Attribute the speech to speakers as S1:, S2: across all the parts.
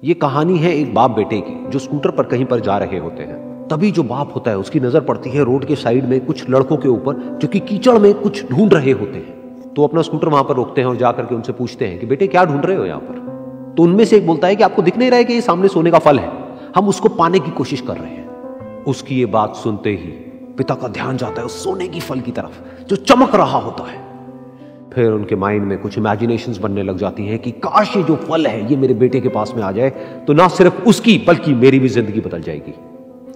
S1: ये कहानी है एक बाप बेटे की जो स्कूटर पर कहीं पर जा रहे होते हैं। तभी जो बाप होता है उसकी नजर पड़ती है रोड के साइड में कुछ लड़कों के ऊपर जो कि कीचड़ में कुछ ढूंढ रहे होते हैं। तो अपना स्कूटर वहां पर रोकते हैं और जाकर के उनसे पूछते हैं कि बेटे क्या ढूंढ रहे हो यहाँ पर। तो उनमें से एक बोलता है कि आपको दिख नहीं रहा है कि ये सामने सोने का फल है, हम उसको पाने की कोशिश कर रहे हैं। उसकी ये बात सुनते ही पिता का ध्यान जाता है उस सोने की फल की तरफ जो चमक रहा होता है। फिर उनके माइंड में कुछ इमेजिनेशंस बनने लग जाती हैं कि काश ये जो फल है ये मेरे बेटे के पास में आ जाए तो ना सिर्फ उसकी बल्कि मेरी भी जिंदगी बदल जाएगी।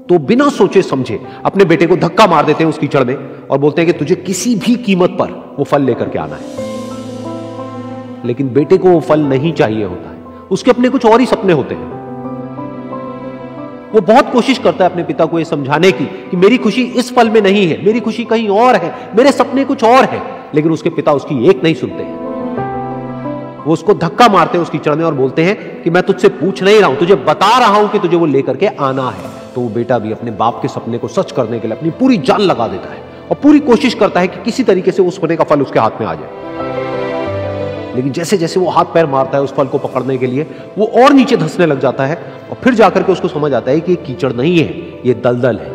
S1: तो बिना सोचे समझे अपने बेटे को धक्का मार देते हैं उस कीचड़ में और बोलते हैं कि तुझे किसी भी कीमत पर वो फल लेकर के आना है। लेकिन बेटे को वो फल नहीं चाहिए होता है, उसके अपने कुछ और ही सपने होते हैं। वो बहुत कोशिश करता है अपने पिता को ये समझाने की कि मेरी खुशी इस फल में नहीं है, मेरी खुशी कहीं और है, मेरे सपने कुछ और है। लेकिन उसके पिता उसकी एक नहीं सुनते हैं। वो उसको धक्का मारते हैं उस कीचड़ में और बोलते हैं कि मैं तुझसे पूछ नहीं रहा हूं, तुझे बता रहा हूं कि तुझे वो लेकर के आना है। तो वो बेटा भी अपने बाप के सपने को सच करने के लिए अपनी पूरी जान लगा देता है और पूरी कोशिश करता है कि किसी तरीके से उस सोने का फल उसके हाथ में आ जाए। लेकिन जैसे जैसे वो हाथ पैर मारता है उस फल को पकड़ने के लिए वो और नीचे धंसने लग जाता है और फिर जाकर के उसको समझ आता है कि ये कीचड़ नहीं है, ये दलदल है।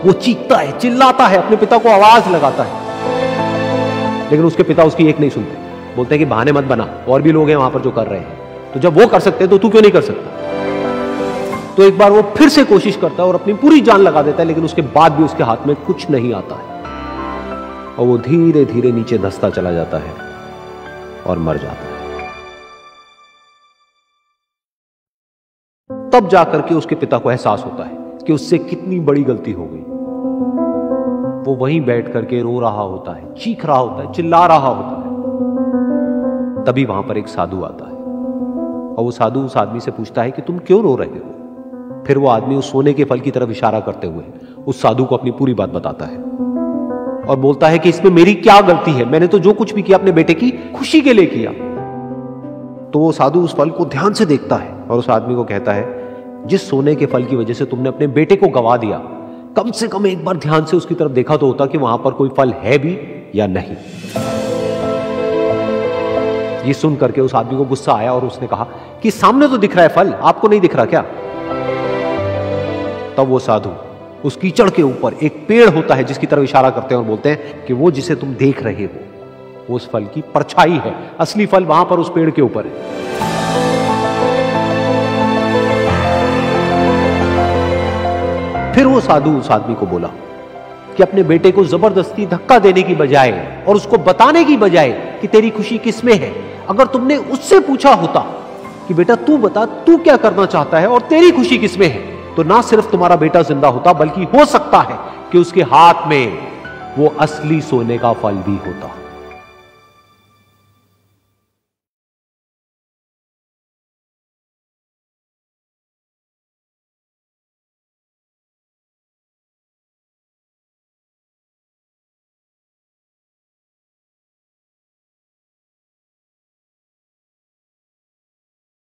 S1: वो चीखता है, चिल्लाता है, अपने पिता को आवाज लगाता है, लेकिन उसके पिता उसकी एक नहीं सुनते। बोलते हैं कि बहाने मत बना, और भी लोग हैं वहां पर जो कर रहे हैं, तो जब वो कर सकते हैं तो तू क्यों नहीं कर सकता। तो एक बार वो फिर से कोशिश करता है और अपनी पूरी जान लगा देता है, लेकिन उसके बाद भी उसके हाथ में कुछ नहीं आता है और वो धीरे धीरे नीचे धंसता चला जाता है और मर जाता है। तब जाकर के उसके पिता को एहसास होता है कि उससे कितनी बड़ी गलती हो गई। वो वहीं बैठ करके रो रहा होता है, चीख रहा होता है, चिल्ला रहा होता है। तभी वहां पर एक साधु आता है और वो साधु उस आदमी से पूछता है कि तुम क्यों रो रहे हो। फिर वो आदमी उस सोने के फल की तरफ इशारा करते हुए उस साधु को अपनी पूरी बात बताता है और बोलता है कि इसमें मेरी क्या गलती है, मैंने तो जो कुछ भी किया अपने बेटे की खुशी के लिए किया। तो वो साधु उस फल को ध्यान से देखता है और उस आदमी को कहता है, जिस सोने के फल की वजह से तुमने अपने बेटे को गवा दिया, कम से कम एक बार ध्यान से उसकी तरफ देखा तो होता कि वहां पर कोई फल है भी या नहीं। ये सुन करके उस आदमी को गुस्सा आया और उसने कहा कि सामने तो दिख रहा है फल, आपको नहीं दिख रहा क्या। तब वो साधु उस कीचड़ के ऊपर एक पेड़ होता है जिसकी तरफ इशारा करते हैं और बोलते हैं कि वो जिसे तुम देख रहे हो वो उस फल की परछाई है, असली फल वहां पर उस पेड़ के ऊपर है। फिर वो साधु उस आदमी को बोला कि अपने बेटे को जबरदस्ती धक्का देने की बजाय और उसको बताने की बजाय कि तेरी खुशी किसमें है, अगर तुमने उससे पूछा होता कि बेटा तू बता तू क्या करना चाहता है और तेरी खुशी किसमें है, तो ना सिर्फ तुम्हारा बेटा जिंदा होता बल्कि हो सकता है कि उसके हाथ में वो असली सोने का फल भी होता।